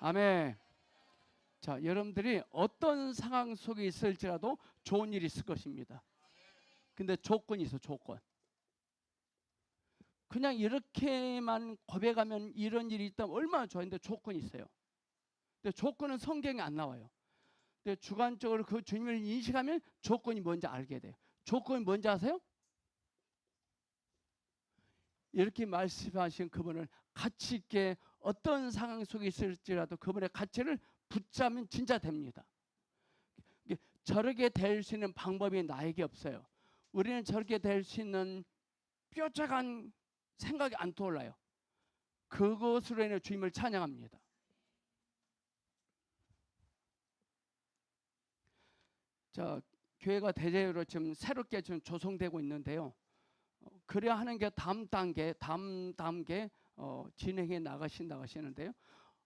아멘. 자, 여러분들이 어떤 상황 속에 있을지라도 좋은 일이 있을 것입니다. 근데 조건이 있어, 조건. 그냥 이렇게만 고백하면 이런 일이 있다면 얼마나 좋아했는데 조건이 있어요. 근데 조건은 성경에 안 나와요. 근데 주관적으로 그 주님을 인식하면 조건이 뭔지 알게 돼요. 조건이 뭔지 아세요? 이렇게 말씀하신 그분을 가치 있게 어떤 상황 속에 있을지라도 그분의 가치를 붙잡으면 진짜 됩니다. 저렇게 될 수 있는 방법이 나에게 없어요. 우리는 저렇게 될 수 있는 뾰족한 생각이 안 떠올라요. 그것으로 인해 주님을 찬양합니다. 자, 교회가 대대로 지금 새롭게 좀 조성되고 있는데요. 그래야 하는 게 다음 단계 진행해 나가시는데요.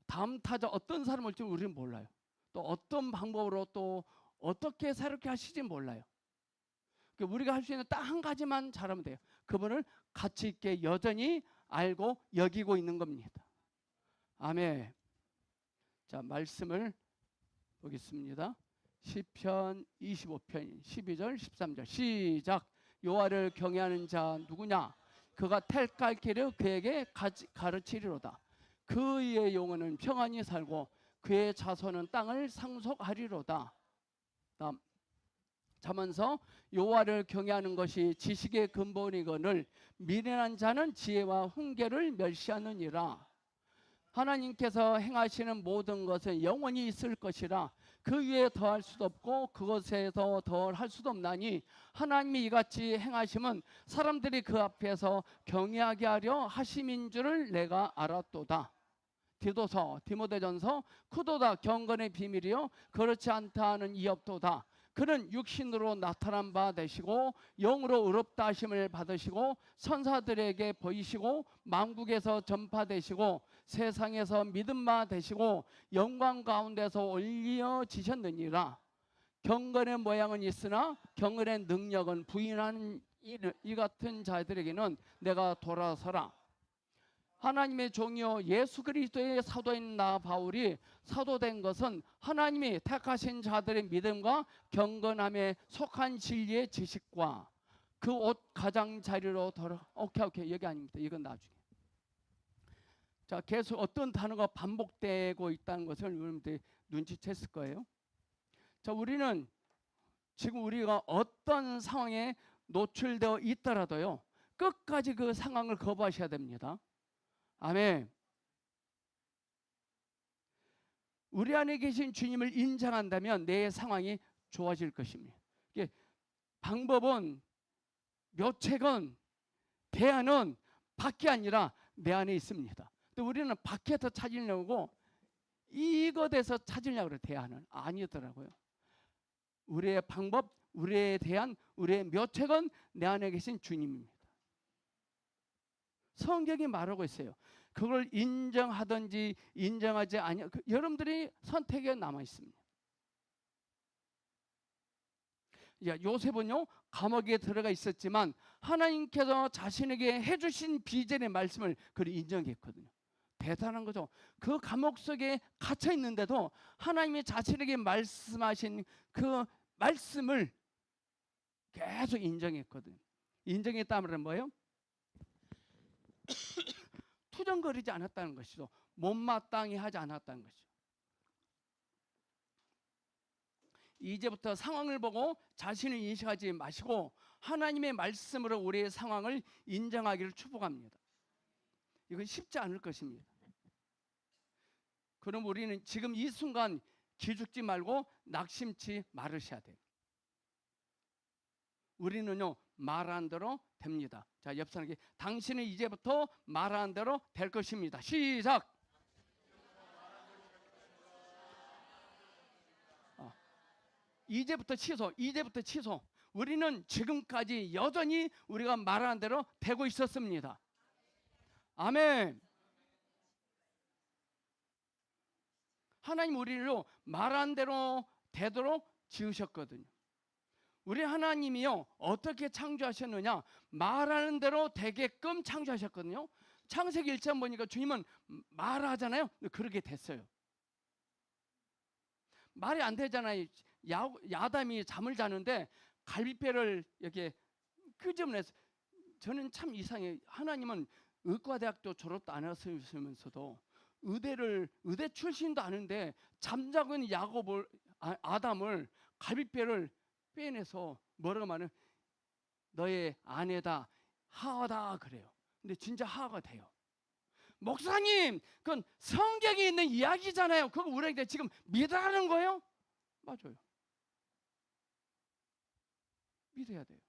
다음 타자 어떤 사람을 올지 우리는 몰라요. 또 어떤 방법으로 또 어떻게 새롭게 하실지 몰라요. 우리가 할 수 있는 딱 한 가지만 잘하면 돼요. 그분을 가치 있게 여전히 알고 여기고 있는 겁니다. 아멘. 자, 말씀을 보겠습니다. 시편 25편 12절 13절 시작. 여호와를 경외하는 자 누구냐? 그가 택할 길을 그에게 가르치리로다. 그의 영혼은 평안히 살고 그의 자손은 땅을 상속하리로다. 다음 자면서 여호와를 경외하는 것이 지식의 근본이거늘 미련한 자는 지혜와 훈계를 멸시하느니라. 하나님께서 행하시는 모든 것은 영원히 있을 것이라 그 위에 더할 수도 없고 그것에서 덜 할 수도 없나니 하나님이 이같이 행하심은 사람들이 그 앞에서 경외하게 하려 하심인 줄을 내가 알았도다. 디모데전서 크도다 경건의 비밀이요 그렇지 않다 하는 이 없도다. 그는 육신으로 나타난 바 되시고 영으로 의롭다 하심을 받으시고 선사들에게 보이시고 만국에서 전파되시고 세상에서 믿음 바 되시고 영광 가운데서 올려지셨느니라. 경건의 모양은 있으나 경건의 능력은 부인하는 이 같은 자들에게는 내가 돌아서라. 하나님의 종이요 예수 그리스도의 사도인 나 바울이 사도된 것은 하나님이 택하신 자들의 믿음과 경건함에 속한 진리의 지식과 그 옷 가장자리로 돌아. 오케이 여기 아닙니다. 이건 나중에. 자, 계속 어떤 단어가 반복되고 있다는 것을 여러분들이 눈치챘을 거예요. 자, 우리는 지금 우리가 어떤 상황에 노출되어 있더라도요 끝까지 그 상황을 거부하셔야 됩니다. 아멘. 우리 안에 계신 주님을 인정한다면 내 상황이 좋아질 것입니다. 방법은 묘책은 대안은 밖에 아니라 내 안에 있습니다. 근데 우리는 밖에서 찾으려고 이것에서 찾으려고 그래요. 대안은 아니더라고요. 우리의 방법, 우리의 대안, 우리의 묘책은 내 안에 계신 주님입니다. 성경이 말하고 있어요. 그걸 인정하든지 인정하지 아니 여러분들이 선택에 남아 있습니다. 요셉은요 감옥에 들어가 있었지만 하나님께서 자신에게 해주신 비전의 말씀을 그를 인정했거든요. 대단한 거죠. 그 감옥 속에 갇혀 있는데도 하나님이 자신에게 말씀하신 그 말씀을 계속 인정했거든요. 인정했다면 뭐예요? 투정거리지 않았다는 것이죠. 못마땅히 하지 않았다는 것이죠. 이제부터 상황을 보고 자신을 인식하지 마시고 하나님의 말씀으로 우리의 상황을 인정하기를 축복합니다. 이건 쉽지 않을 것입니다. 그럼 우리는 지금 이 순간 기죽지 말고 낙심치 말으셔야 돼요. 우리는요 말한 대로 됩니다. 자, 옆 사람에게 당신은 이제부터 말한 대로 될 것입니다. 시작. 이제부터 취소. 우리는 지금까지 여전히 우리가 말한 대로 되고 있었습니다. 아멘. 하나님 우리를 말한 대로 되도록 지으셨거든요. 우리 하나님이요 어떻게 창조하셨느냐, 말하는 대로 되게끔 창조하셨거든요. 창세기 1장 보니까 주님은 말하잖아요. 그렇게 됐어요. 말이 안 되잖아요. 야담이 잠을 자는데 갈비뼈를 이렇게 끄집어내서, 저는 참 이상해요. 하나님은 의과대학도 졸업도 안 하시면서도 의대 출신도 아닌데 잠자고 있는 아담을 갈비뼈를 빼내서 뭐라고 말하면 너의 아내다, 하하다 그래요. 근데 진짜 하하가 돼요. 목사님, 그건 성경에 있는 이야기잖아요. 그거 우리에게 지금 믿으라는 거예요? 맞아요. 믿어야 돼요.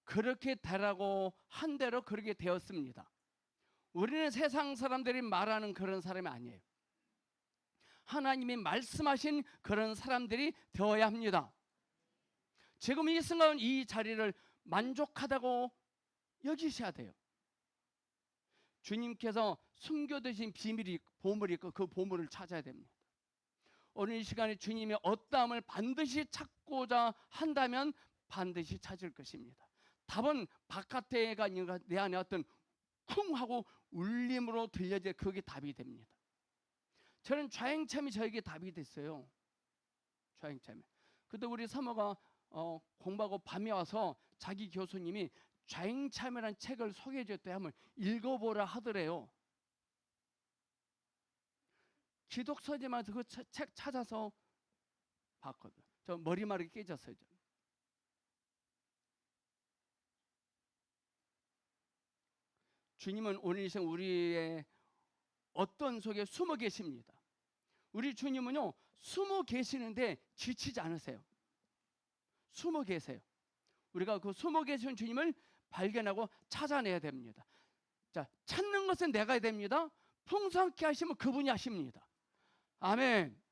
그렇게 되라고 한 대로 그렇게 되었습니다. 우리는 세상 사람들이 말하는 그런 사람이 아니에요. 하나님이 말씀하신 그런 사람들이 되어야 합니다. 지금 이 순간 이 자리를 만족하다고 여기셔야 돼요. 주님께서 숨겨두신 비밀이, 보물이 있고 그 보물을 찾아야 됩니다. 오늘 이 시간에 주님의 어떠함을 반드시 찾고자 한다면 반드시 찾을 것입니다. 답은 바깥에가 아니라 내 안에 어떤 쿵 하고 울림으로 들려져, 그게 답이 됩니다. 저는 좌행참이 저에게 답이 됐어요. 좌행참이. 그때 우리 사모가 공부하고 밤에 와서 자기 교수님이 좌행참이라는 책을 소개해 줬대. 한번 읽어보라 하더래요. 기독서지만 그 책 찾아서 봤거든. 저 머리말이 깨졌어요. 주님은 오늘 이 시간 우리의 어떤 속에 숨어 계십니다. 우리 주님은요, 숨어 계시는데 지치지 않으세요. 숨어 계세요. 우리가 그 숨어 계신 주님을 발견하고 찾아내야 됩니다. 자, 찾는 것은 내가 해야 됩니다. 풍성케 하시면 그분이 하십니다. 아멘.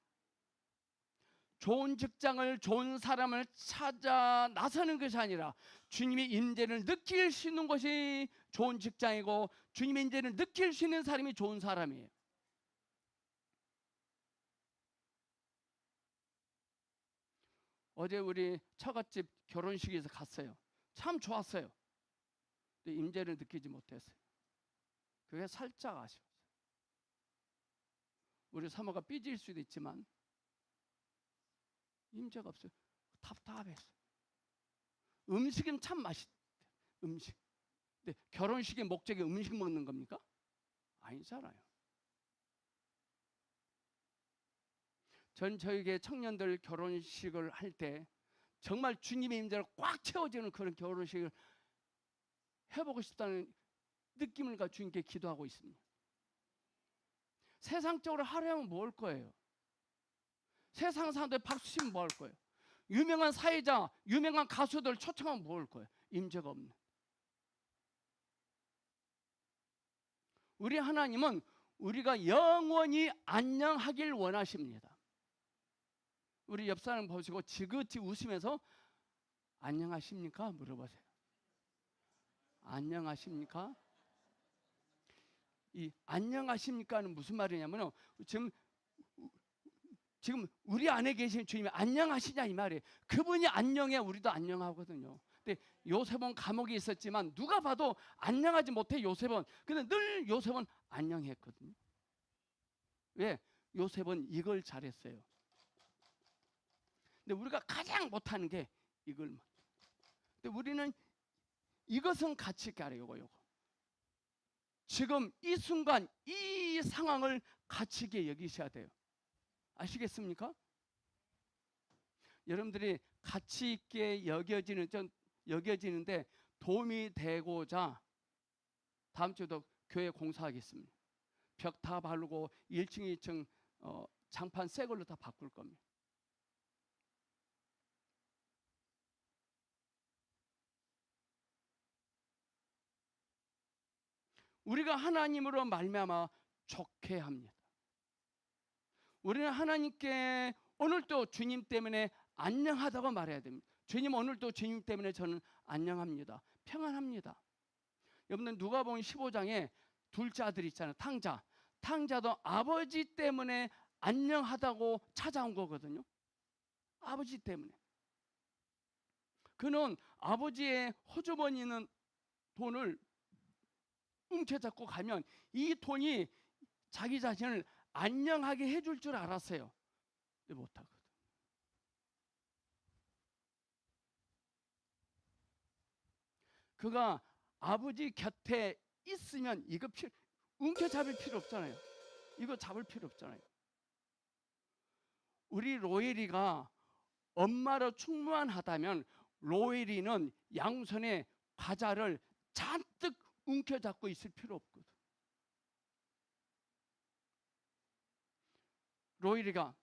좋은 직장을, 좋은 사람을 찾아 나서는 것이 아니라 주님의 임재를 느낄 수 있는 것이 좋은 직장이고, 주님의 임재를 느낄 수 있는 사람이 좋은 사람이에요. 어제 우리 처갓집 결혼식에서 갔어요. 참 좋았어요. 근데 임재를 느끼지 못했어요. 그게 살짝 아쉬웠어요. 우리 사모가 삐질 수도 있지만 임재가 없어요. 답답했어요. 음식은 참 맛있대요. 음식. 근데 결혼식의 목적이 음식 먹는 겁니까? 아니잖아요. 전 저에게 청년들 결혼식을 할 때 정말 주님의 임재를 꽉 채워지는 그런 결혼식을 해보고 싶다는 느낌을 가지고 주님께 기도하고 있습니다. 세상적으로 하려면 뭐 할 거예요? 세상 사람들 박수 치면 뭐 할 거예요? 유명한 사회자, 유명한 가수들 초청하면 뭐 할 거예요? 임재가 없는. 우리 하나님은 우리가 영원히 안녕하길 원하십니다. 우리 옆 사람 보시고 지긋이 웃으면서 안녕하십니까? 물어보세요. 안녕하십니까? 이 안녕하십니까는 무슨 말이냐면요, 지금 우리 안에 계신 주님이 안녕하시냐 이 말이에요. 그분이 안녕해야 우리도 안녕하거든요. 근데 요셉은 감옥에 있었지만 누가 봐도 안녕하지 못해, 요셉은. 근데 늘 요셉은 안녕했거든요. 왜? 요셉은 이걸 잘했어요. 근데 우리가 가장 못하는 게 이걸. 근데 우리는 이것은 가치 있게 알아요. 요거. 지금 이 순간 이 상황을 가치 있게 여기셔야 돼요. 아시겠습니까? 여러분들이 가치 있게 여겨지는데 도움이 되고자 다음 주도 교회 공사하겠습니다. 벽 다 바르고 1층, 2층 장판 새 걸로 다 바꿀 겁니다. 우리가 하나님으로 말미암아 좋게 합니다. 우리는 하나님께 오늘도 주님 때문에 안녕하다고 말해야 됩니다. 주님, 오늘도 주님 때문에 저는 안녕합니다. 평안합니다. 여러분들 누가복음 15장에 둘째 아들 있잖아요. 탕자. 탕자도 아버지 때문에 안녕하다고 찾아온 거거든요. 아버지 때문에. 그는 아버지의 호주머니는 돈을 움켜잡고 가면 이 돈이 자기 자신을 안녕하게 해줄 줄 알았어요. 근데 못하거든. 그가 아버지 곁에 있으면 이거 움켜잡을 필요 없잖아요. 이거 잡을 필요 없잖아요. 우리 로엘이가 엄마로 충만하다면 로엘이는 양손에 과자를 잔뜩 움켜잡고 있을 필요 없거든. 로엘이가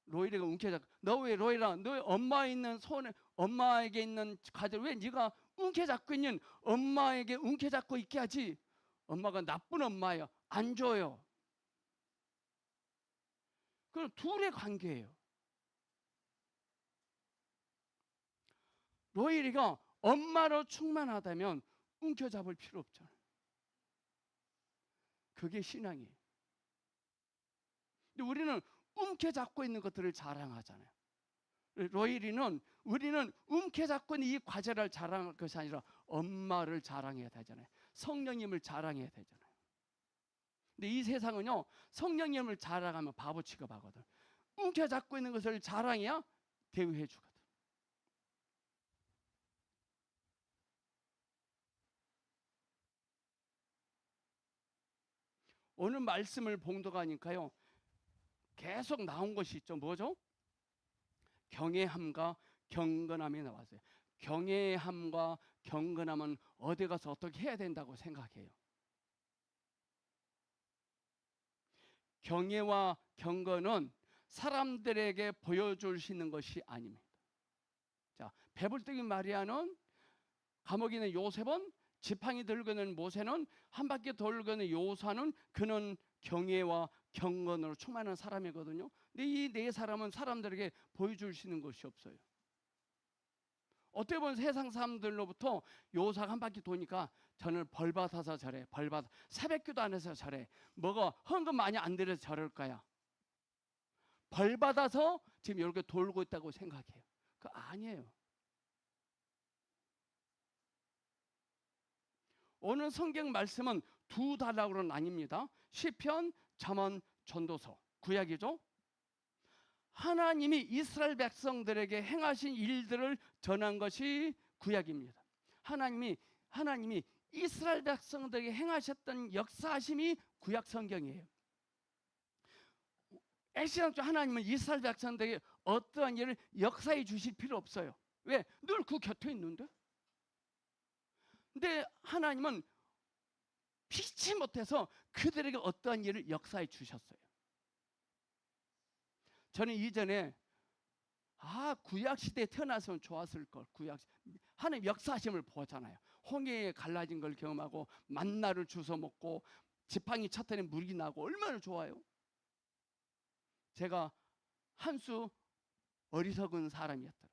움켜잡고, 너 왜 로엘아, 너 엄마에 있는 손에, 엄마에게 있는 과자를 왜 네가 움켜잡고 있는, 엄마에게 움켜잡고 있게 하지. 엄마가 나쁜 엄마예요. 안 줘요. 그럼 둘의 관계예요. 로엘이가 엄마로 충만하다면 움켜잡을 필요 없잖아요. 그게 신앙이에요. 근데 우리는 움켜잡고 있는 것들을 자랑하잖아요. 우리는 움켜잡고 있는 이 과제를 자랑할 것이 아니라 엄마를 자랑해야 되잖아요. 성령님을 자랑해야 되잖아요. 근데 이 세상은요, 성령님을 자랑하면 바보 취급하거든. 움켜잡고 있는 것을 자랑해야 대우해 주거든. 오늘 말씀을 봉독하니까요, 계속 나온 것이 있죠. 뭐죠? 경외함과 경건함이 나왔어요. 경외함과 경건함은 어디 가서 어떻게 해야 된다고 생각해요? 경외와 경건은 사람들에게 보여줄 수 있는 것이 아닙니다. 자, 배불뚝인 마리아는, 감옥에 있는 요셉은, 지팡이 들고 있는 모세는, 한 바퀴 돌고 있는 요사는, 그는 경외와 경건으로 충만한 사람이거든요. 근데 이 네 사람은 사람들에게 보여줄 수 있는 것이 없어요. 어떻게 보면 세상 사람들로부터 요사가 한 바퀴 도니까 저는 벌 받아서 저래, 새벽기도 안 해서 저래, 뭐가 헌금 많이 안 들여서 저럴 거야. 벌 받아서 지금 이렇게 돌고 있다고 생각해요. 그거 아니에요. 오늘 성경 말씀은 두 단락으로 나뉩니다. 시편, 잠언, 전도서. 구약이죠. 하나님이 이스라엘 백성들에게 행하신 일들을 전한 것이 구약입니다. 하나님이 이스라엘 백성들에게 행하셨던 역사하심이 구약 성경이에요. 애시당초 하나님은 이스라엘 백성들에게 어떠한 일을 역사해 주실 필요 없어요. 왜? 늘 그 곁에 있는데. 근데 하나님은 피치 못해서 그들에게 어떠한 일을 역사해 주셨어요. 저는 이전에 구약 시대에 태어났으면 좋았을 걸. 하나님 역사하심을 보잖아요. 홍해에 갈라진 걸 경험하고 만나를 주워 먹고 지팡이 쳤더니 물이 나고 얼마나 좋아요. 제가 한 수 어리석은 사람이었더라고요.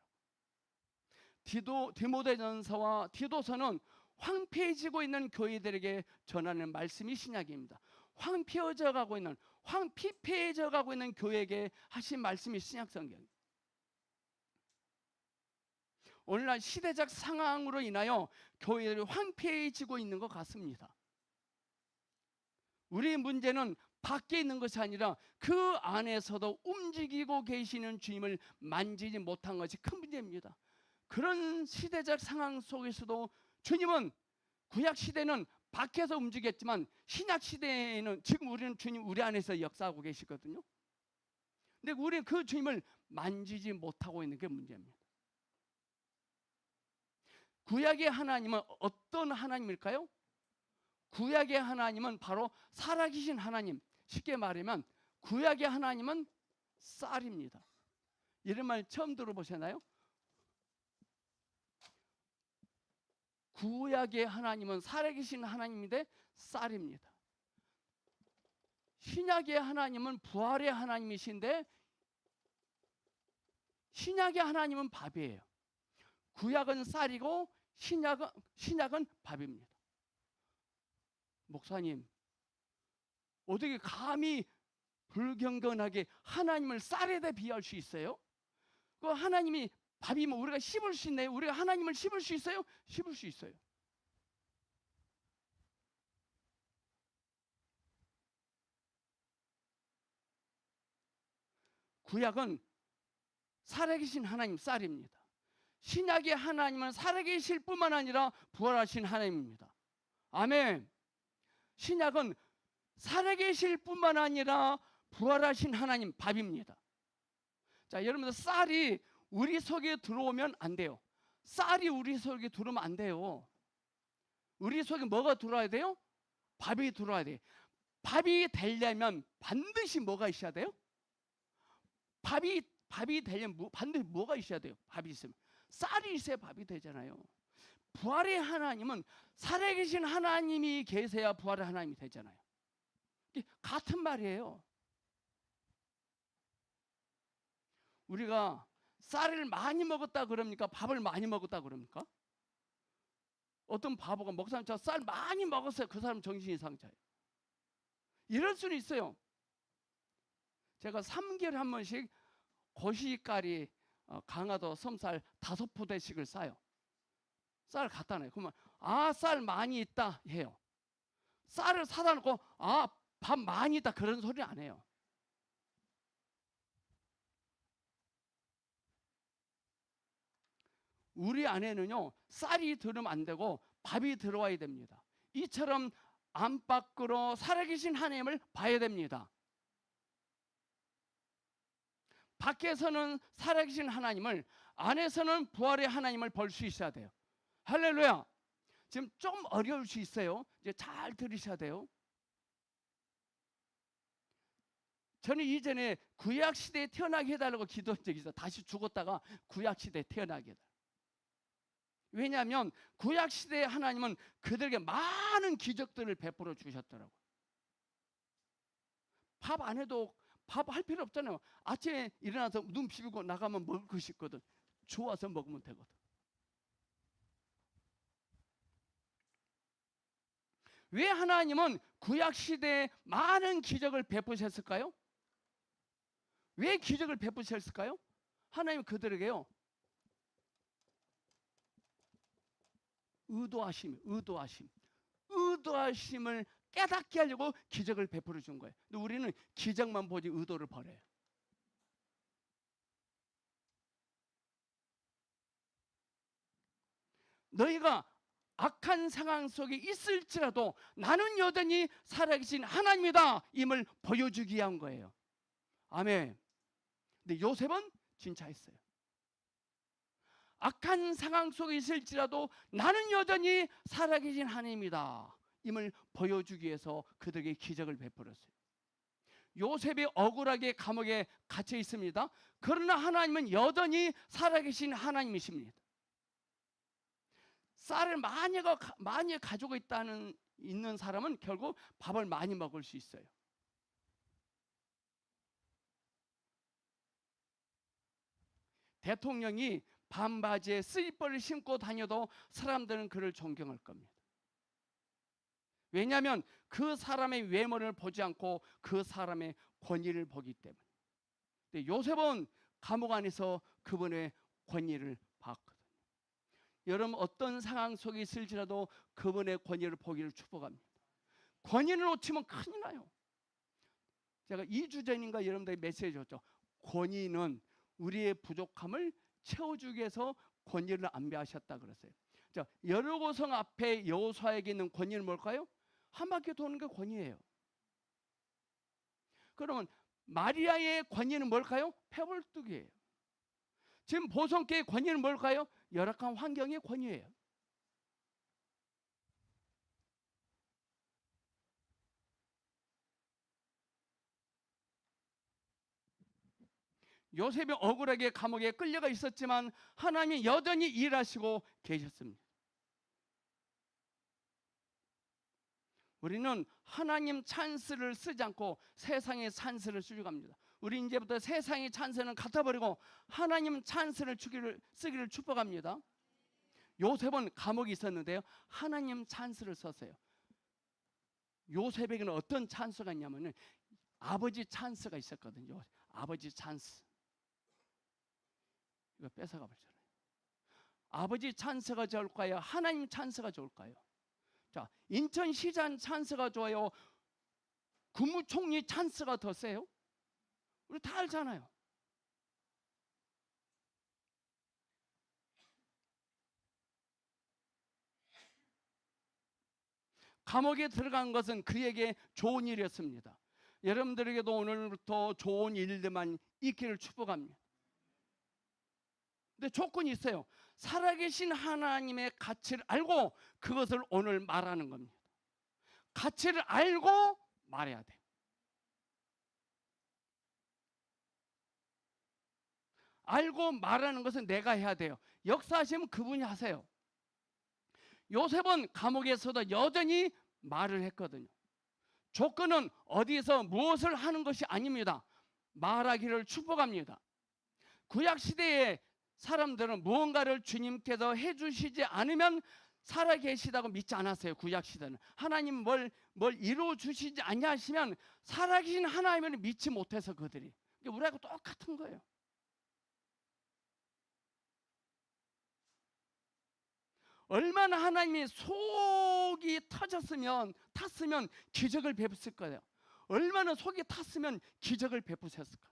디모데전서와 디도서는 황폐해지고 있는 교회들에게 전하는 말씀이 신약입니다. 황폐해져 가고 있는 교회에게 하신 말씀이 신약성경입니다. 오늘날 시대적 상황으로 인하여 교회들이 황폐해지고 있는 것 같습니다. 우리의 문제는 밖에 있는 것이 아니라 그 안에서도 움직이고 계시는 주님을 만지지 못한 것이 큰 문제입니다. 그런 시대적 상황 속에서도 주님은, 구약 시대는 밖에서 움직였지만 신약 시대에는 지금 우리는 주님 우리 안에서 역사하고 계시거든요. 근데 우리는 그 주님을 만지지 못하고 있는 게 문제입니다. 구약의 하나님은 어떤 하나님일까요? 구약의 하나님은 바로 살아계신 하나님. 쉽게 말하면 구약의 하나님은 쌀입니다. 이런 말 처음 들어보셨나요? 구약의 하나님은 살아계신 하나님인데 쌀입니다. 신약의 하나님은 부활의 하나님이신데 신약의 하나님은 밥이에요. 구약은 쌀이고 신약은 밥입니다. 목사님, 어떻게 감히 불경건하게 하나님을 쌀에다 비유할 수 있어요? 그 하나님이 밥이면 우리가 씹을 수 있나요? 우리가 하나님을 씹을 수 있어요? 씹을 수 있어요. 구약은 살아계신 하나님 쌀입니다. 신약의 하나님은 살아계실 뿐만 아니라 부활하신 하나님입니다. 아멘. 신약은 살아계실 뿐만 아니라 부활하신 하나님 밥입니다. 자, 여러분들 쌀이 우리 속에 들어오면 안 돼요. 쌀이 우리 속에 들어오면 안 돼요. 우리 속에 뭐가 들어와야 돼요? 밥이 들어와야 돼요. 밥이 되려면 반드시 뭐가 있어야 돼요? 밥이 되려면 반드시 뭐가 있어야 돼요? 밥이 있으면. 쌀이 있어야 밥이 되잖아요. 부활의 하나님은 살아계신 하나님이 계세야 부활의 하나님이 되잖아요. 같은 말이에요. 우리가 쌀을 많이 먹었다 그럽니까? 밥을 많이 먹었다 그럽니까? 어떤 바보가 목사님 저 쌀 많이 먹었어요. 그 사람 정신이 이상자예요. 이럴 수는 있어요. 제가 3개월에 한 번씩 고시까리 강화도 섬쌀 5포대씩을 싸요. 쌀 갖다 놔요. 그러면 쌀 많이 있다 해요. 쌀을 사다 놓고 밥 많이 있다 그런 소리 안 해요. 우리 안에는요 쌀이 들으면 안 되고 밥이 들어와야 됩니다. 이처럼 안팎으로 살아계신 하나님을 봐야 됩니다. 밖에서는 살아계신 하나님을, 안에서는 부활의 하나님을 볼 수 있어야 돼요. 할렐루야. 지금 좀 어려울 수 있어요. 이제 잘 들으셔야 돼요. 저는 이전에 구약시대에 태어나게 해달라고 기도한 적이 있어요. 다시 죽었다가 구약시대에 태어나게 해달라고. 왜냐하면 구약시대의 하나님은 그들에게 많은 기적들을 베풀어 주셨더라고요. 밥 안 해도 밥 할 필요 없잖아요. 아침에 일어나서 눈 비비고 나가면 먹을 것이 있거든. 좋아서 먹으면 되거든. 왜 하나님은 구약시대에 많은 기적을 베푸셨을까요? 왜 기적을 베푸셨을까요? 하나님은 그들에게요 의도하심을 깨닫게 하려고 기적을 베풀어 준 거예요. 근데 우리는 기적만 보지 의도를 버려요. 너희가 악한 상황 속에 있을지라도 나는 여전히 살아계신 하나님이다 임을 보여주기 위한 거예요. 아멘. 근데 요셉은 진짜 했어요. 악한 상황 속에 있을지라도 나는 여전히 살아계신 하나님이다 임을 보여주기 위해서 그들에게 기적을 베풀었어요. 요셉이 억울하게 감옥에 갇혀 있습니다. 그러나 하나님은 여전히 살아계신 하나님이십니다. 쌀을 많이 가지고 있는 사람은 결국 밥을 많이 먹을 수 있어요. 대통령이 반바지에 슬리퍼를 신고 다녀도 사람들은 그를 존경할 겁니다. 왜냐하면 그 사람의 외모를 보지 않고 그 사람의 권위를 보기 때문에. 근데 요셉은 감옥 안에서 그분의 권위를 봤거든요. 여러분 어떤 상황 속에 있을지라도 그분의 권위를 보기를 축복합니다. 권위를 놓치면 큰일 나요. 제가 2주 전인가 여러분들에게 메시지 줬죠. 권위는 우리의 부족함을 채워주기 위해서 권위를 안배하셨다 그랬어요. 자, 여리고 성 앞에 여호수아에게 있는 권위는 뭘까요? 한 바퀴 도는 게 권위예요. 그러면 마리아의 권위는 뭘까요? 패불뚝이에요. 지금 보성교의 권위는 뭘까요? 열악한 환경의 권위예요. 요셉이 억울하게 감옥에 끌려가 있었지만 하나님이 여전히 일하시고 계셨습니다. 우리는 하나님 찬스를 쓰지 않고 세상의 찬스를 쓰려고 합니다. 우리 이제부터 세상의 찬스는 갖다 버리고 하나님 찬스를 쓰기를 축복합니다. 요셉은 감옥에 있었는데요 하나님 찬스를 썼어요. 요셉에게는 어떤 찬스가 있냐면은 아버지 찬스가 있었거든요. 아버지 찬스. 이거 뺏어가 버리잖아요. 아버지 찬스가 좋을까요? 하나님 찬스가 좋을까요? 자, 인천시장 찬스가 좋아요? 국무총리 찬스가 더 세요? 우리 다 알잖아요. 감옥에 들어간 것은 그에게 좋은 일이었습니다. 여러분들에게도 오늘부터 좋은 일들만 있기를 축복합니다. 근데 조건이 있어요. 살아계신 하나님의 가치를 알고 그것을 오늘 말하는 겁니다. 가치를 알고 말해야 돼요. 알고 말하는 것은 내가 해야 돼요. 역사하시면 그분이 하세요. 요셉은 감옥에서도 여전히 말을 했거든요. 조건은 어디서 무엇을 하는 것이 아닙니다. 말하기를 축복합니다. 구약시대의 사람들은 무언가를 주님께서 해주시지 않으면 살아계시다고 믿지 않았어요. 구약시대는 하나님 뭘 이루어주시지 않냐하시면 살아계신 하나님을 믿지 못해서 그들이. 우리하고 똑같은 거예요. 얼마나 하나님이 속이 탔으면 기적을 베푸실 거예요. 얼마나 속이 탔으면 기적을 베푸셨을까.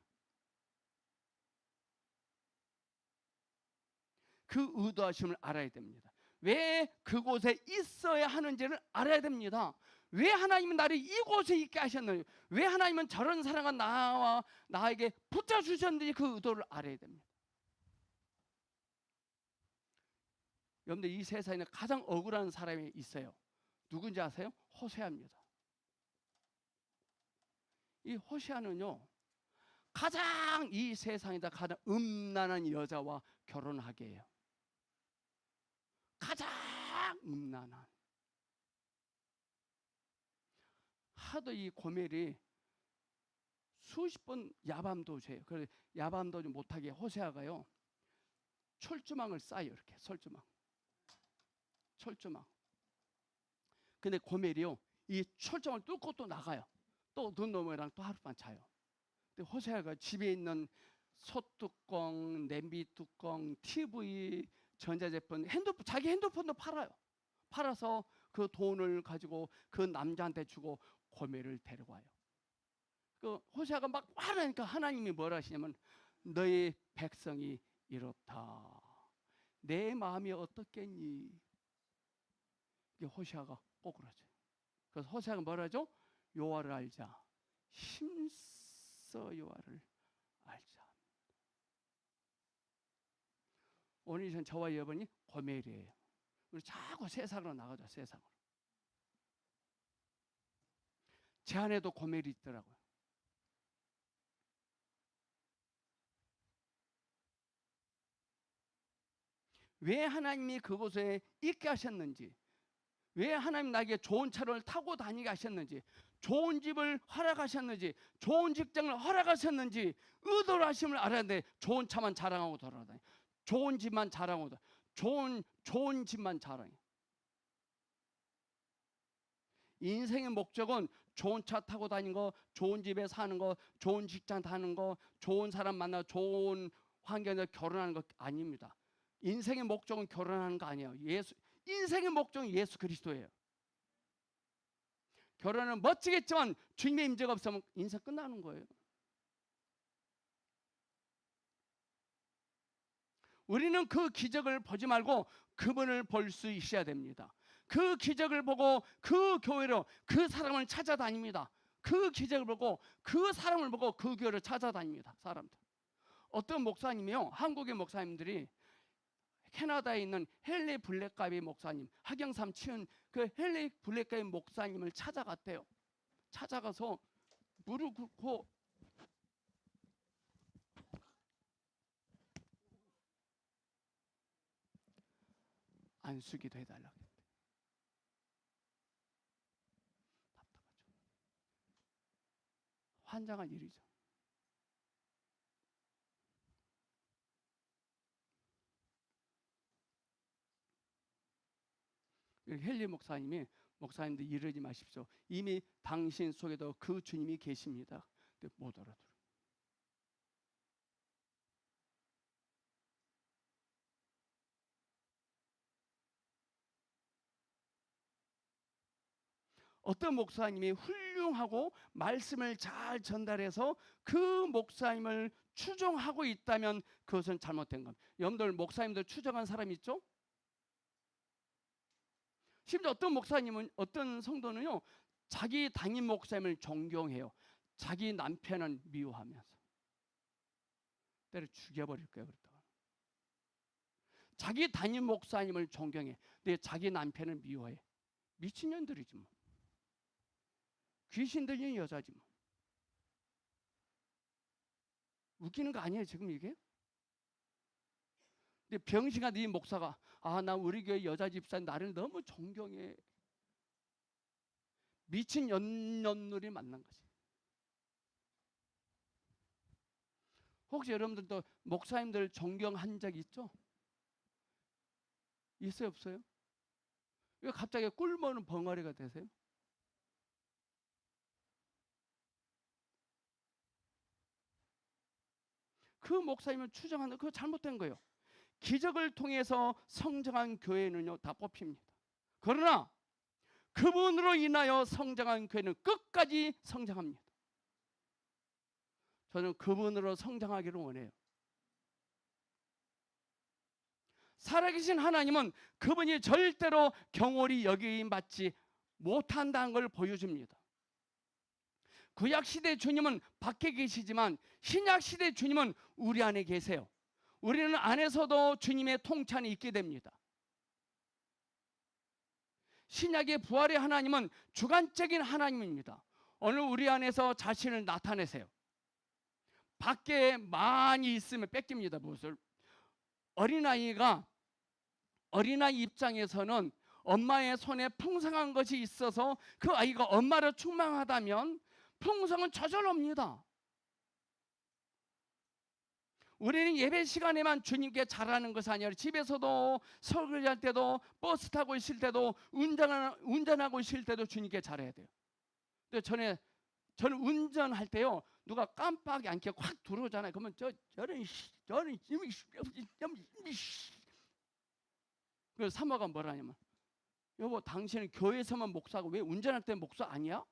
그 의도하심을 알아야 됩니다. 왜 그곳에 있어야 하는지를 알아야 됩니다. 왜 하나님은 나를 이곳에 있게 하셨는지, 왜 하나님은 저런 사람과 나에게 붙여주셨는지 그 의도를 알아야 됩니다. 여러분들 이 세상에 가장 억울한 사람이 있어요. 누군지 아세요? 호세아입니다. 이 호세아는요, 가장 이 세상에다 가장 음란한 여자와 결혼하게 해요. 가장 음란한. 하도 이 고멜이 수십 번 야밤도주해요. 그래서 야밤도주 못하게 호세아가요, 철조망을 쌓아요. 이렇게 철조망. 근데 고멜이요, 이 철조망을 뚫고 또 나가요. 또 눈 넘어랑 또 하룻밤 자요. 근데 호세아가 집에 있는 소뚜껑, 냄비 뚜껑, TV, 전자제품, 자기 핸드폰도 팔아요. 팔아서 그 돈을 가지고 그 남자한테 주고 고멜을 데려와요. 그 호세아가 막 화나니까 하나님이 뭐라 하시냐면, 너희 백성이 이렇다. 내 마음이 어떻겠니? 이게 호세아가 꼭 그러죠. 그래서 호세아가 뭐라 하죠? 여호와를 알자. 힘써 여호와를 알자. 오늘 전 저와 여러분이 고멜이에요. 우리 자꾸 세상으로 나가죠. 세상으로. 제 안에도 고멜이 있더라고요. 왜 하나님이 그곳에 있게 하셨는지, 왜 하나님 나에게 좋은 차를 타고 다니게 하셨는지, 좋은 집을 허락하셨는지, 좋은 직장을 허락하셨는지 의도를 하심을 알아야 돼. 좋은 차만 자랑하고 돌아다니, 좋은 집만 자랑하고, 좋은 집만 자랑해. 인생의 목적은 좋은 차 타고 다니는 거, 좋은 집에 사는 거, 좋은 직장 다니는 거, 좋은 사람 만나 좋은 환경에서 결혼하는 거 아닙니다. 인생의 목적은 결혼하는 거 아니에요. 인생의 목적은 예수 그리스도예요. 결혼은 멋지겠지만 주님의 임재가 없으면 인생 끝나는 거예요. 우리는 그 기적을 보지 말고 그분을 볼 수 있어야 됩니다. 그 기적을 보고 그 교회로 그 사람을 찾아다닙니다. 그 기적을 보고 그 사람을 보고 그 교회를 찾아다닙니다. 사람들. 어떤 목사님이요, 한국의 목사님들이 캐나다에 있는 헨리 블랙가비 목사님, 하경삼 치은 그 헨리 블랙가비 목사님을 찾아갔대요. 찾아가서 무릎 꿇고 안수기도 해달라고 했대. 답답하죠. 환장한 일이죠. 헨리 목사님들 이러지 마십시오. 이미 당신 속에도 그 주님이 계십니다. 근데 못 알아들어. 어떤 목사님이 훌륭하고 말씀을 잘 전달해서 그 목사님을 추종하고 있다면 그것은 잘못된 겁니다. 여러분들 목사님들 추종한 사람 있죠? 심지어 어떤 목사님은, 어떤 성도는요, 자기 담임 목사님을 존경해요. 자기 남편은 미워하면서 때려 죽여버릴 거예요. 그렇다고. 자기 담임 목사님을 존경해. 근데 자기 남편을 미워해. 미친년들이지 뭐. 귀신 들린 여자지 뭐. 웃기는 거 아니에요 지금 이게? 근데 병신아 네 목사가 나 우리 교회 여자 집사님 나를 너무 존경해. 미친 연년들이 만난 거지. 혹시 여러분들도 목사님들 존경한 적 있죠? 있어요 없어요? 왜 갑자기 꿀먹는 벙어리가 되세요? 그 목사님을 추정하는 그거 잘못된 거예요. 기적을 통해서 성장한 교회는요 다 뽑힙니다. 그러나 그분으로 인하여 성장한 교회는 끝까지 성장합니다. 저는 그분으로 성장하기를 원해요. 살아계신 하나님은 그분이 절대로 경홀히 여김 받지 못한다는 걸 보여줍니다. 구약시대 주님은 밖에 계시지만 신약시대 주님은 우리 안에 계세요. 우리는 안에서도 주님의 통치 안에 있게 됩니다. 신약의 부활의 하나님은 주관적인 하나님입니다. 오늘 우리 안에서 자신을 나타내세요. 밖에 많이 있으면 뺏깁니다. 무엇을? 어린아이 입장에서는 엄마의 손에 풍성한 것이 있어서 그 아이가 엄마를 충만하다면 풍성은 저절로 옵니다. 우리는 예배 시간에만 주님께 잘하는 것이 아니라 집에서도 설거지할 때도 버스 타고 있을 때도 운전하고 있을 때도 주님께 잘해야 돼요. 근데 저는 운전할 때요 누가 깜빡이 안 켜고 확 들어오잖아요. 그러면 저는 그래서 사모가 뭐라냐면 여보 당신은 교회에서만 목사고 왜 운전할 때 목사 아니야?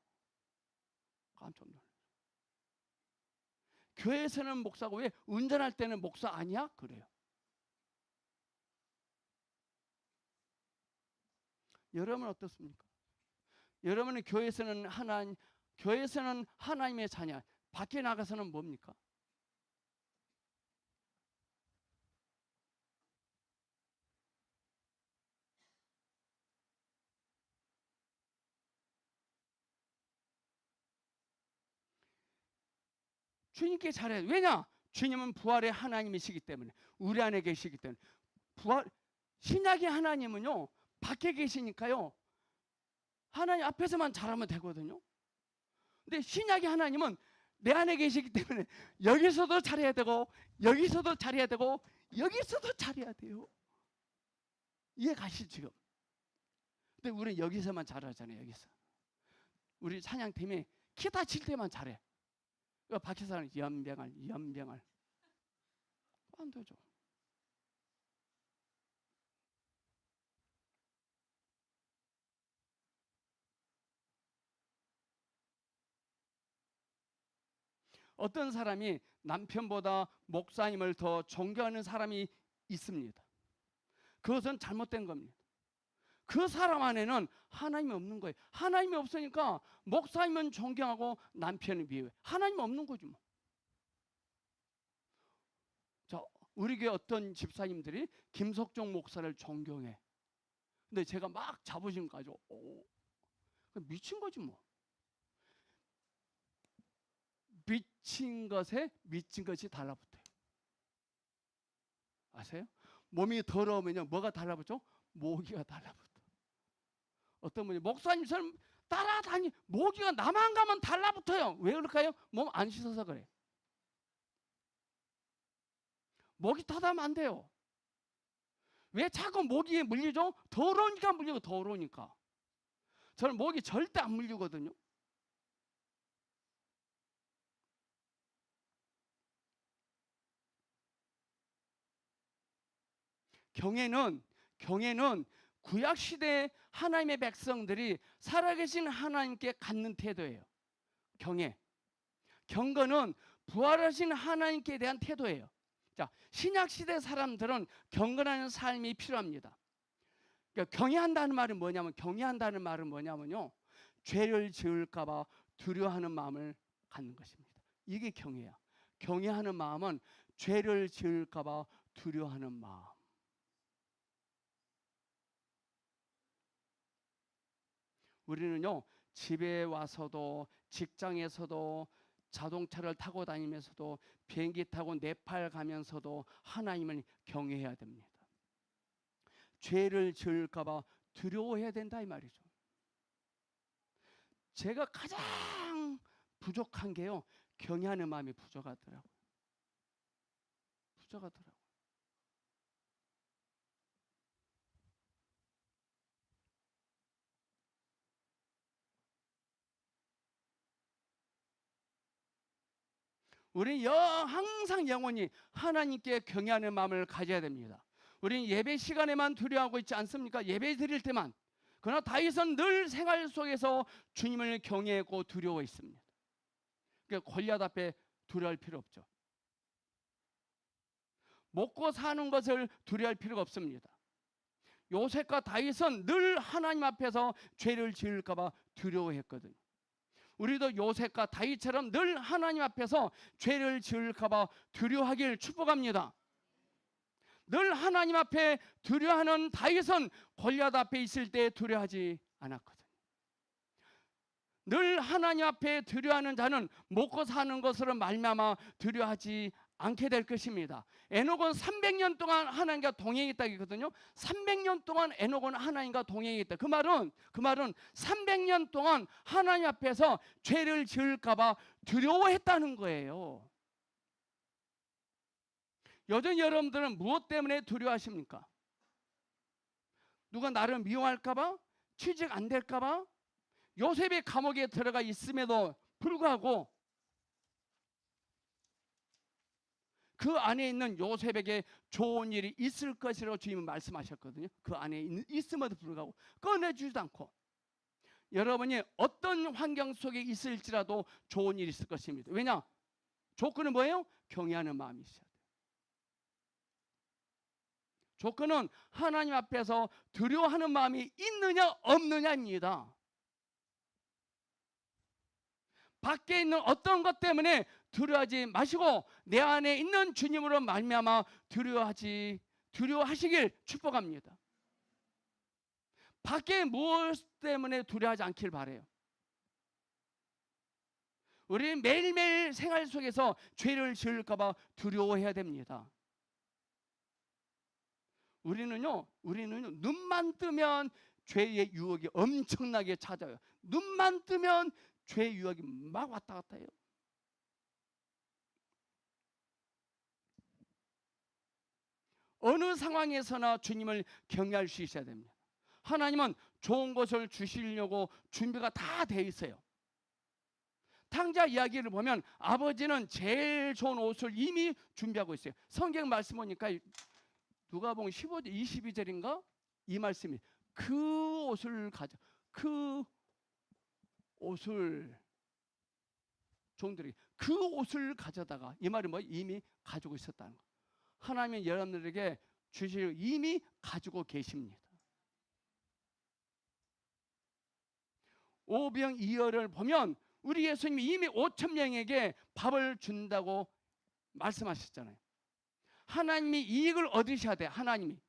깜짝 놀랐어요. 교회에서는 목사고 왜 운전할 때는 목사 아니야? 그래요. 여러분은 어떻습니까? 여러분은 교회에서는 하나님의 자녀, 밖에 나가서는 뭡니까? 주님께 잘해야 돼. 왜냐? 주님은 부활의 하나님이시기 때문에, 우리 안에 계시기 때문에. 신약의 하나님은요 밖에 계시니까요 하나님 앞에서만 잘하면 되거든요. 근데 신약의 하나님은 내 안에 계시기 때문에 여기서도 잘해야 되고 여기서도 잘해야 되고 여기서도 잘해야 돼요. 이해 가시죠 지금? 근데 우리는 여기서만 잘하잖아요. 여기서 우리 찬양팀이 키 다칠 때만 잘해. 밖에서는 연병할 안 되죠. 어떤 사람이 남편보다 목사님을 더 존경하는 사람이 있습니다. 그것은 잘못된 겁니다. 그 사람 안에는 하나님이 없는 거예요. 하나님이 없으니까 목사님은 존경하고 남편은 미워해. 하나님이 없는 거지 뭐. 자, 우리 교회 어떤 집사님들이 김석종 목사를 존경해. 근데 제가 막 자부심 가지고 미친 거지 뭐. 미친 것에 미친 것이 달라붙어요. 아세요? 몸이 더러우면요 뭐가 달라붙죠? 모기가 달라붙어. 어떤 분이 목사님처럼 따라다니 모기가 나만 가면 달라붙어요. 왜 그럴까요? 몸 안 씻어서 그래. 모기 타다면 안 돼요. 왜 자꾸 모기에 물리죠? 더러우니까 물리고 더러우니까. 저는 모기 절대 안 물리거든요. 경애는 구약시대 하나님의 백성들이 살아계신 하나님께 갖는 태도예요. 경건은 부활하신 하나님께 대한 태도예요. 자, 신약시대 사람들은 경건하는 삶이 필요합니다. 그러니까 경외한다는 말은 뭐냐면요. 죄를 지을까 봐 두려워하는 마음을 갖는 것입니다. 이게 경외야. 경외하는 마음은 죄를 지을까 봐 두려워하는 마음. 우리는요, 집에 와서도 직장에서도 자동차를 타고 다니면서도 비행기 타고 네팔 가면서도 하나님을 경외해야 됩니다. 죄를 지을까 봐 두려워해야 된다 이 말이죠. 제가 가장 부족한 게요, 경외하는 마음이 부족하더라고요. 우리는 항상 영원히 하나님께 경외하는 마음을 가져야 됩니다. 우리는 예배 시간에만 두려워하고 있지 않습니까? 예배 드릴 때만. 그러나 다윗은 늘 생활 속에서 주님을 경외하고 두려워했습니다. 그러니까 골리앗 앞에 두려워할 필요 없죠. 먹고 사는 것을 두려워할 필요가 없습니다. 요셉과 다윗은 늘 하나님 앞에서 죄를 지을까 봐 두려워했거든요. 우리도 요셉과 다윗처럼 늘 하나님 앞에서 죄를 지을까 봐 두려워하길 축복합니다. 늘 하나님 앞에 두려워하는 다윗은 골리앗 앞에 있을 때 두려워하지 않았거든요. 늘 하나님 앞에 두려워하는 자는 먹고 사는 것으로 말미암아 두려워하지 않게 될 것입니다. 에녹은 300년 동안 하나님과 동행했다거든요. 300년 동안 에녹은 하나님과 동행했다. 그 말은 300년 동안 하나님 앞에서 죄를 지을까 봐 두려워했다는 거예요. 여전히 여러분들은 무엇 때문에 두려워하십니까? 누가 나를 미워할까 봐? 취직 안 될까 봐? 요셉이 감옥에 들어가 있음에도 불구하고 그 안에 있는 요셉에게 좋은 일이 있을 것이라고 주님은 말씀하셨거든요. 그 안에 있음에도 불구하고 꺼내주지도 않고, 여러분이 어떤 환경 속에 있을지라도 좋은 일이 있을 것입니다. 왜냐? 조건은 뭐예요? 경외하는 마음이 있어야 돼요. 조건은 하나님 앞에서 두려워하는 마음이 있느냐 없느냐입니다. 밖에 있는 어떤 것 때문에 두려워하지 마시고 내 안에 있는 주님으로 말미암아 두려워하시길 축복합니다. 밖에 무엇 때문에 두려워하지 않길 바라요. 우리는 매일매일 생활 속에서 죄를 지을까 봐 두려워해야 됩니다. 우리는요 눈만 뜨면 죄의 유혹이 엄청나게 찾아요. 눈만 뜨면 죄의 유혹이 막 왔다 갔다 해요. 어느 상황에서나 주님을 경외할 수 있어야 됩니다. 하나님은 좋은 것을 주시려고 준비가 다 돼 있어요. 탕자 이야기를 보면 아버지는 제일 좋은 옷을 이미 준비하고 있어요. 성경 말씀 보니까 누가복음 15절 22절인가 이 말씀이 그 옷을 종들이 그 옷을 가져다가, 이 말은 뭐 이미 가지고 있었다는 거. 하나님은 여러분들에게 주실 이미 가지고 계십니다. 오병이어를 보면 우리 예수님이 이미 5,000명에게 밥을 준다고 말씀하셨잖아요. 하나님이 이익을 얻으셔야 돼. 하나님이.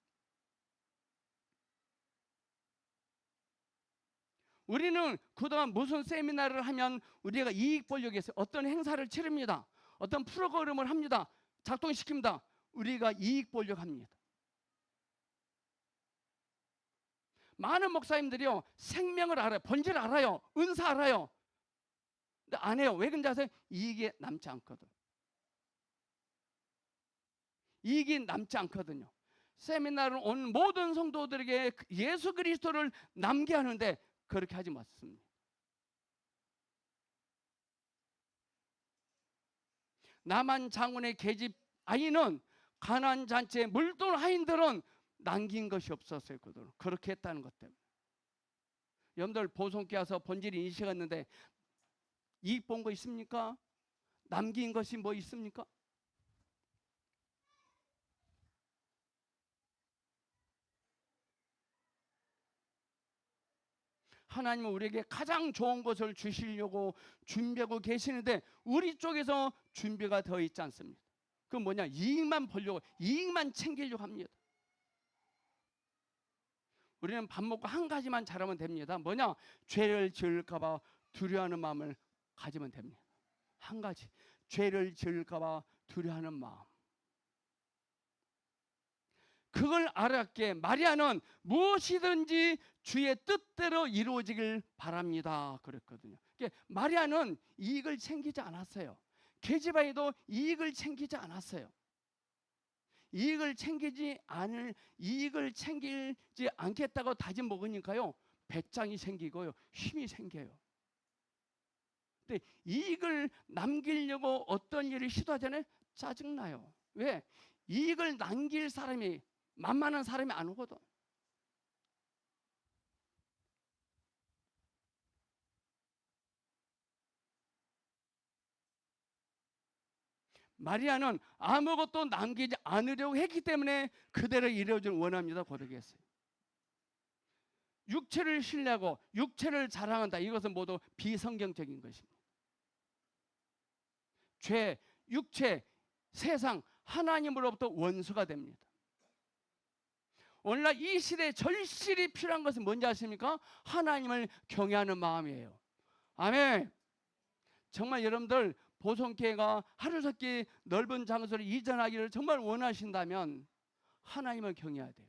우리는 그동안 무슨 세미나를 하면 우리가 이익 보려고 해서 어떤 행사를 치릅니다. 어떤 프로그램을 합니다. 작동시킵니다. 우리가 이익 보려고 합니다. 많은 목사님들이요 생명을 알아요. 본질 알아요. 은사 알아요. 근데 안 해요. 왜 그런지 아세요? 이익이 남지 않거든. 이익이 남지 않거든요. 세미나를 온 모든 성도들에게 예수 그리스도를 남게 하는데 그렇게 하지 않습니다. 남한 장군의 계집 아이는 가나안 잔치에 물돈 하인들은 남긴 것이 없었어요. 그들은 그렇게 했다는 것 때문에. 여러분들 보송께 와서 본질이 인식했는데 이익 본 거 있습니까? 남긴 것이 뭐 있습니까? 하나님은 우리에게 가장 좋은 것을 주시려고 준비하고 계시는데 우리 쪽에서 준비가 더 있지 않습니다. 그 뭐냐? 이익만 보려고, 이익만 챙기려고 합니다. 우리는 밥 먹고 한 가지만 잘하면 됩니다. 뭐냐? 죄를 지을까 봐 두려워하는 마음을 가지면 됩니다. 한 가지. 죄를 지을까 봐 두려워하는 마음. 그걸 알았기에 마리아는 무엇이든지 주의 뜻대로 이루어지길 바랍니다. 그랬거든요. 마리아는 이익을 챙기지 않았어요. 계집아이도 이익을 챙기지 않았어요. 이익을 챙기지 않겠다고 다짐 먹으니까요, 배짱이 생기고요, 힘이 생겨요. 근데 이익을 남기려고 어떤 일을 시도하잖아요. 짜증나요. 왜? 이익을 남길 사람이, 만만한 사람이 안 오거든. 마리아는 아무것도 남기지 않으려고 했기 때문에 그대로 이루어질 원합니다. 고백했어요. 육체를 신뢰하고 육체를 자랑한다. 이것은 모두 비성경적인 것입니다. 죄, 육체, 세상, 하나님으로부터 원수가 됩니다. 오늘날 이 시대에 절실히 필요한 것은 뭔지 아십니까? 하나님을 경외하는 마음이에요. 아멘. 정말 여러분들 보성교회가 하루속히 넓은 장소를 이전하기를 정말 원하신다면 하나님을 경외해야 돼요.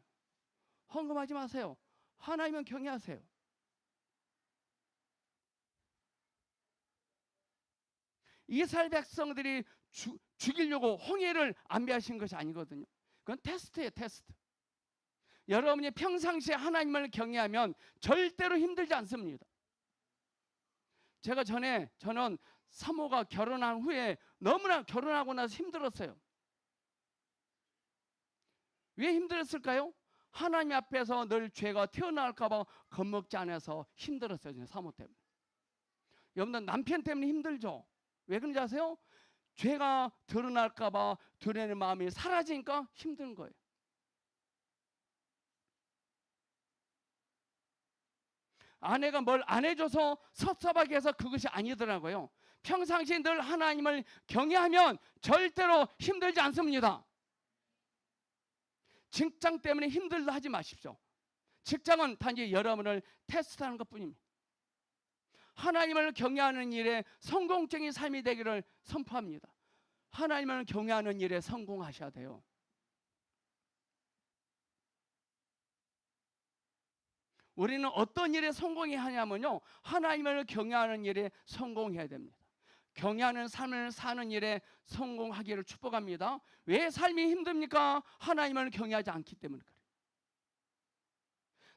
헌금하지 마세요. 하나님을 경외하세요. 이스라엘 백성들이 죽이려고 홍해를 안배하신 것이 아니거든요. 그건 테스트예요, 테스트. 여러분이 평상시에 하나님을 경외하면 절대로 힘들지 않습니다. 저는 사모가 결혼한 후에 너무나 결혼하고 나서 힘들었어요. 왜 힘들었을까요? 하나님 앞에서 늘 죄가 튀어나올까 봐 겁먹지 않아서 힘들었어요. 사모 때문에. 여러분들 남편 때문에 힘들죠? 왜 그런지 아세요? 죄가 드러날까 봐 두려워하는 마음이 사라지니까 힘든 거예요. 아내가 뭘 안 해줘서 섭섭하게 해서 그것이 아니더라고요. 평상시에 늘 하나님을 경외하면 절대로 힘들지 않습니다. 직장 때문에 힘들다 하지 마십시오. 직장은 단지 여러분을 테스트하는 것뿐입니다. 하나님을 경외하는 일에 성공적인 삶이 되기를 선포합니다. 하나님을 경외하는 일에 성공하셔야 돼요. 우리는 어떤 일에 성공해야 하냐면요, 하나님을 경외하는 일에 성공해야 됩니다. 경외하는 삶을 사는 일에 성공하기를 축복합니다. 왜 삶이 힘듭니까? 하나님을 경외하지 않기 때문에 그래요.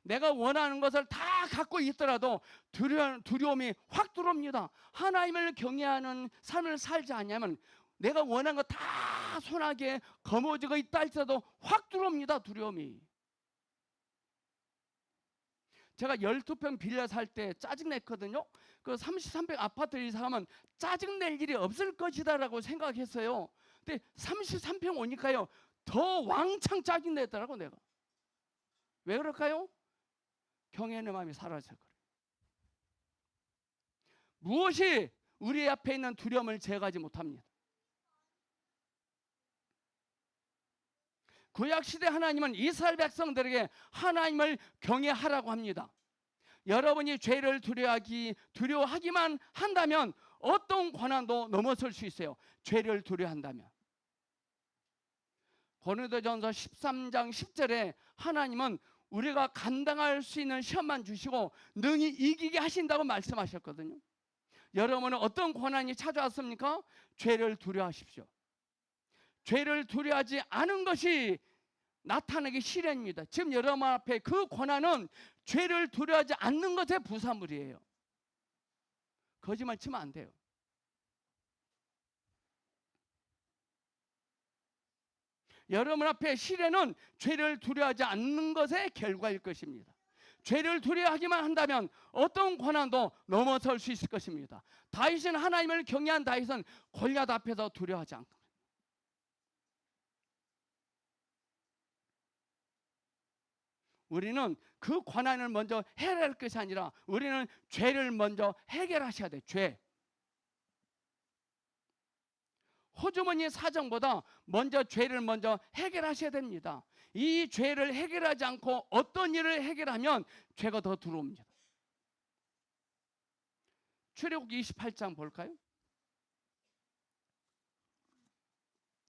내가 원하는 것을 다 갖고 있더라도 두려움이 확 들어옵니다. 하나님을 경외하는 삶을 살지 않냐면 내가 원하는 거 다 손아귀에 거머쥐고 있다 할지라도 확 들어옵니다. 두려움이. 제가 12평 빌려 살 때 짜증냈거든요. 그 33평 아파트를 이사하면 짜증낼 일이 없을 것이다 라고 생각했어요. 근데 33평 오니까요, 더 왕창 짜증내더라고 내가. 왜 그럴까요? 경외의 마음이 사라져서 그래요. 무엇이 우리 앞에 있는 두려움을 제거하지 못합니다. 구약시대 하나님은 이스라엘 백성들에게 하나님을 경외하라고 합니다. 여러분이 죄를 두려워하기만 한다면 어떤 고난도 넘어설 수 있어요. 죄를 두려워한다면. 고린도전서 13장 10절에 하나님은 우리가 감당할 수 있는 시험만 주시고 능히 이기게 하신다고 말씀하셨거든요. 여러분은 어떤 고난이 찾아왔습니까? 죄를 두려워하십시오. 죄를 두려워하지 않은 것이 나타나기 시련입니다. 지금 여러분 앞에 그 고난은 죄를 두려워하지 않는 것의 부산물이에요. 거짓말 치면 안 돼요. 여러분 앞에 시련은 죄를 두려워하지 않는 것의 결과일 것입니다. 죄를 두려워하기만 한다면 어떤 고난도 넘어설 수 있을 것입니다. 다윗은 하나님을 경외한 다윗은 골리앗 앞에서 두려워하지 않고, 우리는 그 고난을 먼저 해결할 것이 아니라 우리는 죄를 먼저 해결하셔야 돼. 죄. 호주머니 사정보다 먼저 죄를 먼저 해결하셔야 됩니다. 이 죄를 해결하지 않고 어떤 일을 해결하면 죄가 더 들어옵니다. 출애굽기 28장 볼까요?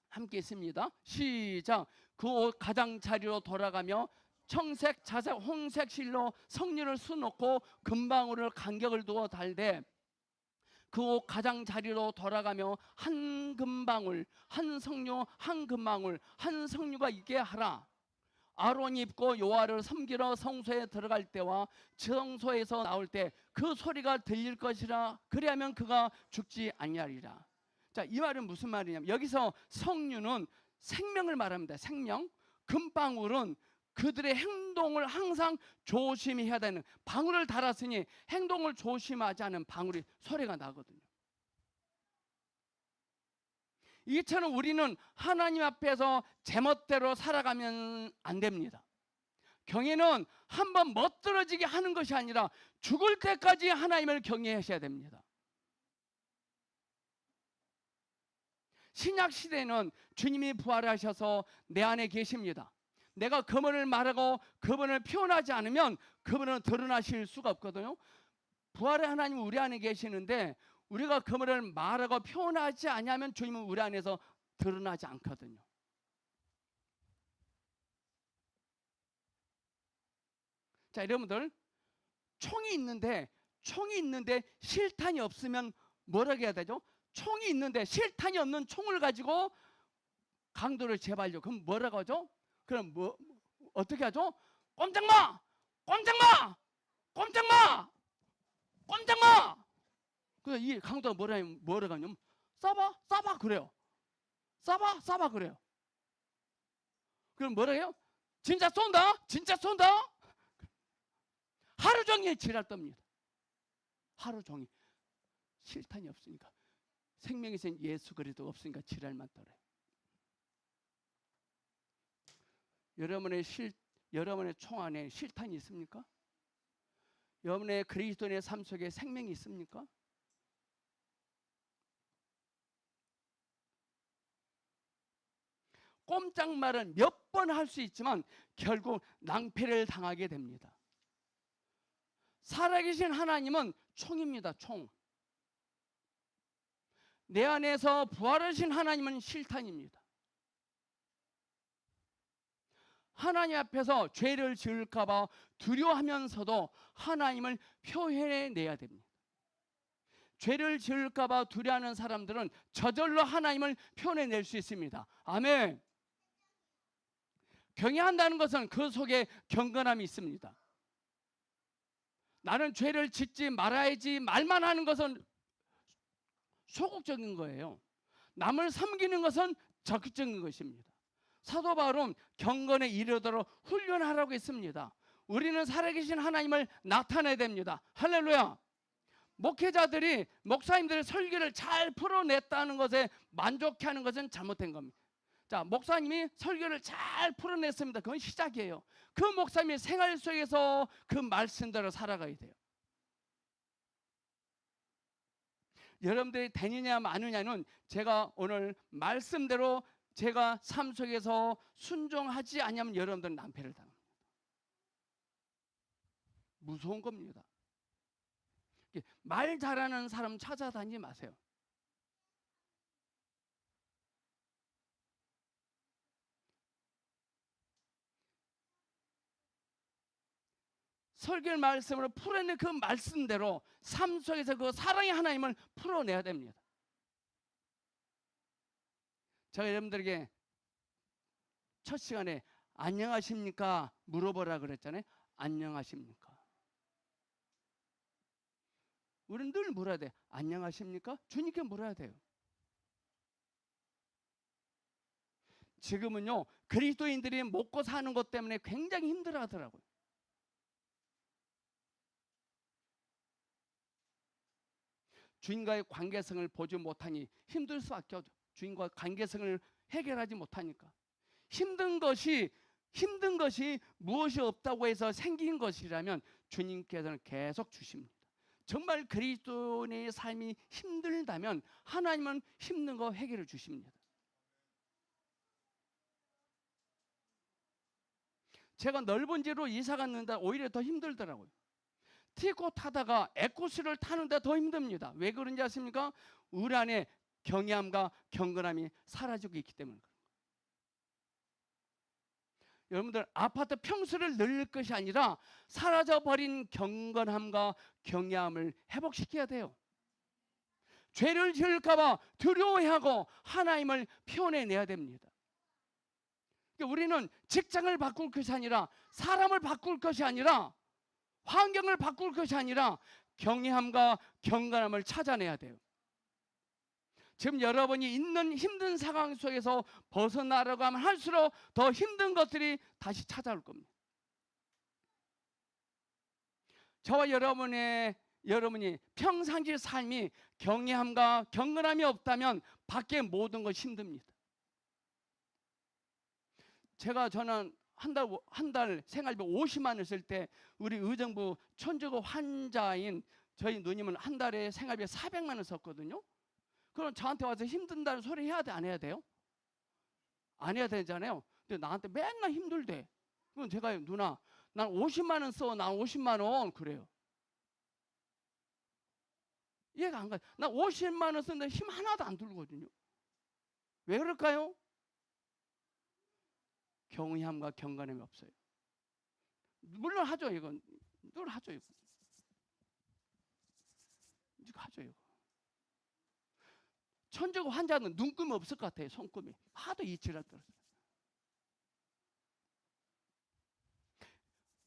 함께 있습니다. 시작. 그 옷 가장자리로 돌아가며 청색, 자색, 홍색 실로 석류를 수놓고 금방울을 간격을 두어 달되 그 옷 가장자리로 돌아가며 한 금방울, 한 석류, 한 금방울, 한 석류가 있게 하라. 아론이 입고 여호와를 섬기러 성소에 들어갈 때와 성소에서 나올 때 그 소리가 들릴 것이라. 그리하면 그가 죽지 아니하리라. 자, 이 말은 무슨 말이냐면 여기서 석류는 생명을 말합니다. 생명. 금방울은 그들의 행동을 항상 조심히 해야 되는, 방울을 달았으니 행동을 조심하지 않은 방울이 소리가 나거든요. 이처럼 우리는 하나님 앞에서 제멋대로 살아가면 안 됩니다. 경외는 한번 멋들어지게 하는 것이 아니라 죽을 때까지 하나님을 경외하셔야 됩니다. 신약 시대는 주님이 부활하셔서 내 안에 계십니다. 내가 그분을 말하고 그분을 표현하지 않으면 그분은 드러나실 수가 없거든요. 부활의 하나님은 우리 안에 계시는데 우리가 그분을 말하고 표현하지 않으면 주님은 우리 안에서 드러나지 않거든요. 자, 여러분들, 총이 있는데 실탄이 없으면 뭐라고 해야 되죠? 총이 있는데 실탄이 없는 총을 가지고 강도를 제발요. 그럼 뭐라고 하죠? 그럼 어떻게 하죠? 꼼짝 마! 꼼짝 마! 꼼짝 마! 꼼짝 마! 그래서 이 강도가 뭐라고 하냐면 쏴봐 그래요. 쏴봐 그래요. 그럼 뭐라 해요? 진짜 쏜다. 하루 종일 지랄 떱니다. 하루 종일. 실탄이 없으니까. 생명의 신 예수 그리스도 없으니까 지랄만 떨어요. 여러분의 총 안에 실탄이 있습니까? 여러분의 그리스도인의 삶 속에 생명이 있습니까? 꼼짝말은 몇 번 할 수 있지만 결국 낭패를 당하게 됩니다. 살아계신 하나님은 총입니다. 총. 내 안에서 부활하신 하나님은 실탄입니다. 하나님 앞에서 죄를 지을까 봐 두려워하면서도 하나님을 표현해내야 됩니다. 죄를 지을까 봐 두려워하는 사람들은 저절로 하나님을 표현해낼 수 있습니다. 아멘. 경외한다는 것은 그 속에 경건함이 있습니다. 나는 죄를 짓지 말아야지 말만 하는 것은 소극적인 거예요. 남을 섬기는 것은 적극적인 것입니다. 사도 바울은 경건에 이르도록 훈련하라고 했습니다. 우리는 살아계신 하나님을 나타내야 됩니다. 할렐루야. 목회자들이 목사님들의 설교를 잘 풀어냈다는 것에 만족해하는 것은 잘못된 겁니다. 자, 목사님이 설교를 잘 풀어냈습니다. 그건 시작이에요. 그 목사님의 생활 속에서 그 말씀대로 살아가야 돼요. 여러분들이 되느냐 마느냐는 제가 오늘 말씀대로 제가 삶 속에서 순종하지 않으면 여러분들은 낭패를 당합니다. 무서운 겁니다. 말 잘하는 사람 찾아다니지 마세요. 설교 말씀으로 풀어낸 그 말씀대로 삶 속에서 그 사랑의 하나님을 풀어내야 됩니다. 제가 여러분들에게 첫 시간에 안녕하십니까 물어보라 그랬잖아요. 안녕하십니까? 우리는 늘 물어야 돼. 안녕하십니까? 주님께 물어야 돼요. 지금은요 그리스도인들이 먹고 사는 것 때문에 굉장히 힘들어하더라고요. 주인과의 관계성을 보지 못하니 힘들 수밖에 없죠. 주인과 관계성을 해결하지 못하니까. 힘든 것이 힘든 것이 무엇이 없다고 해서 생긴 것이라면 주님께서는 계속 주십니다. 정말 그리스도인의 삶이 힘들다면 하나님은 힘든 거 해결해 주십니다. 제가 넓은 지로 이사 갔는데 오히려 더 힘들더라고요. 티코 타다가 에코스를 타는데 더 힘듭니다. 왜 그런지 아십니까? 우리 안에 경외함과 경건함이 사라지고 있기 때문에. 여러분들 아파트 평수를 늘릴 것이 아니라 사라져버린 경건함과 경외함을 회복시켜야 돼요. 죄를 지을까 봐 두려워하고 하나님을 표현해내야 됩니다. 우리는 직장을 바꿀 것이 아니라 사람을 바꿀 것이 아니라 환경을 바꿀 것이 아니라 경외함과 경건함을 찾아내야 돼요. 지금 여러분이 있는 힘든 상황 속에서 벗어나려고 하면 할수록 더 힘든 것들이 다시 찾아올 겁니다. 저와 여러분이 평상시 삶이 경외함과 경건함이 없다면 밖에 모든 것이 힘듭니다. 저는 한 달 생활비 50만 원 쓸 때 우리 의정부 천주교 환자인 저희 누님은 한 달에 생활비 400만 원 썼거든요. 그럼 저한테 와서 힘든다는 소리 해야 돼, 안 해야 돼요? 안 해야 되잖아요. 근데 나한테 맨날 힘들대. 그럼 제가 누나, 난 50만 원 써, 난 50만 원 그래요. 이해가 안 가요. 나 50만 원 쓰는데 힘 하나도 안 들거든요. 왜 그럴까요? 경외함과 경건함이 없어요. 물론 하죠, 이건. 늘 하죠, 이거. 하죠, 이거. 천주교 환자는 눈금이 없을 것 같아요. 손금이 하도 이치를 떨어져요.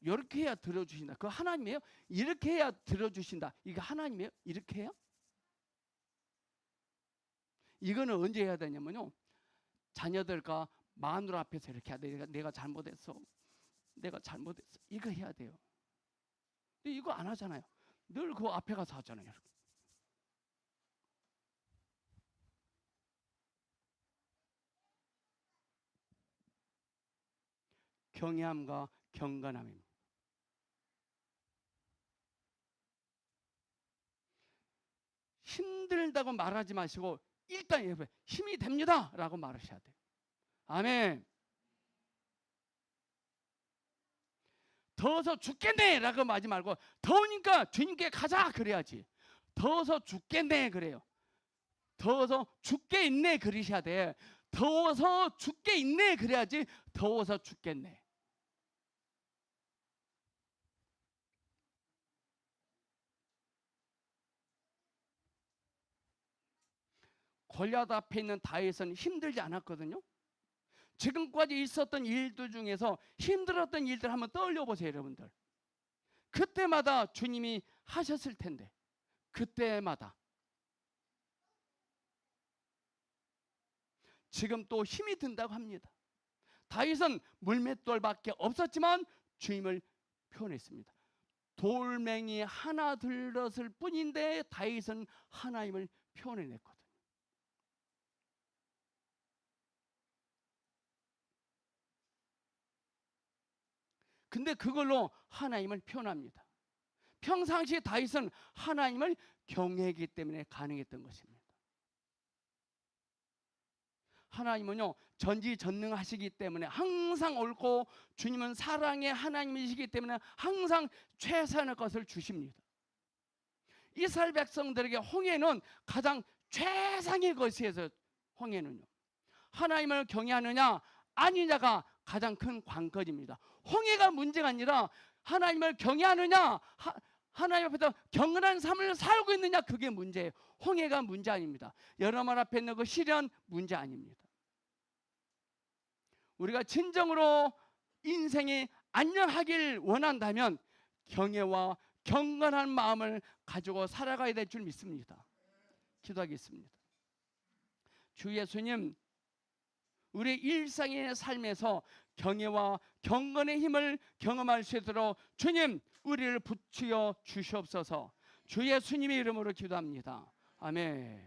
이렇게 해야 들어주신다. 그거 하나님이에요? 이렇게 해야 들어주신다. 이게 하나님이에요? 이렇게 해요? 이거는 언제 해야 되냐면요, 자녀들과 마누라 앞에서 이렇게 해야 돼. 내가 잘못했어. 이거 해야 돼요. 근데 이거 안 하잖아요. 늘 그 앞에 가서 하잖아요. 이렇게. 경외함과 경건함입니다. 힘들다고 말하지 마시고 일단 힘이 됩니다 라고 말하셔야 돼요. 아멘. 더워서 죽겠네 라고 하지 말고 더우니까 주님께 가자 그래야지. 더워서 죽겠네 그래요. 더워서 죽게 있네 그러셔야 돼. 더워서 죽게 있네 그래야지. 더워서 죽겠네. 골리앗 앞에 있는 다윗은 힘들지 않았거든요. 지금까지 있었던 일들 중에서 힘들었던 일들 한번 떠올려 보세요, 여러분들. 그때마다 주님이 하셨을 텐데, 그때마다. 지금 또 힘이 든다고 합니다. 다윗은 물맷돌밖에 없었지만 주님을 표현했습니다. 돌멩이 하나 들었을 뿐인데 다윗은 하나님을 표현해냈거든요. 근데 그걸로 하나님을 표현합니다. 평상시 다윗은 하나님을 경외하기 때문에 가능했던 것입니다. 하나님은요, 전지전능하시기 때문에 항상 옳고 주님은 사랑의 하나님이시기 때문에 항상 최선의 것을 주십니다. 이스라엘 백성들에게 홍해는 가장 최상의 것이어서 홍해는요, 하나님을 경외하느냐 아니냐가 가장 큰 관건입니다. 홍해가 문제가 아니라 하나님을 경외하느냐, 하나님 앞에서 경건한 삶을 살고 있느냐, 그게 문제예요. 홍해가 문제 아닙니다. 여러분 앞에 있는 그 시련 문제 아닙니다. 우리가 진정으로 인생이 안녕하길 원한다면 경외와 경건한 마음을 가지고 살아가야 될 줄 믿습니다. 기도하겠습니다. 주 예수님, 우리 일상의 삶에서 경외와 경건의 힘을 경험할 수 있도록 주님, 우리를 붙여 주시옵소서. 주 예수님의 이름으로 기도합니다. 아멘.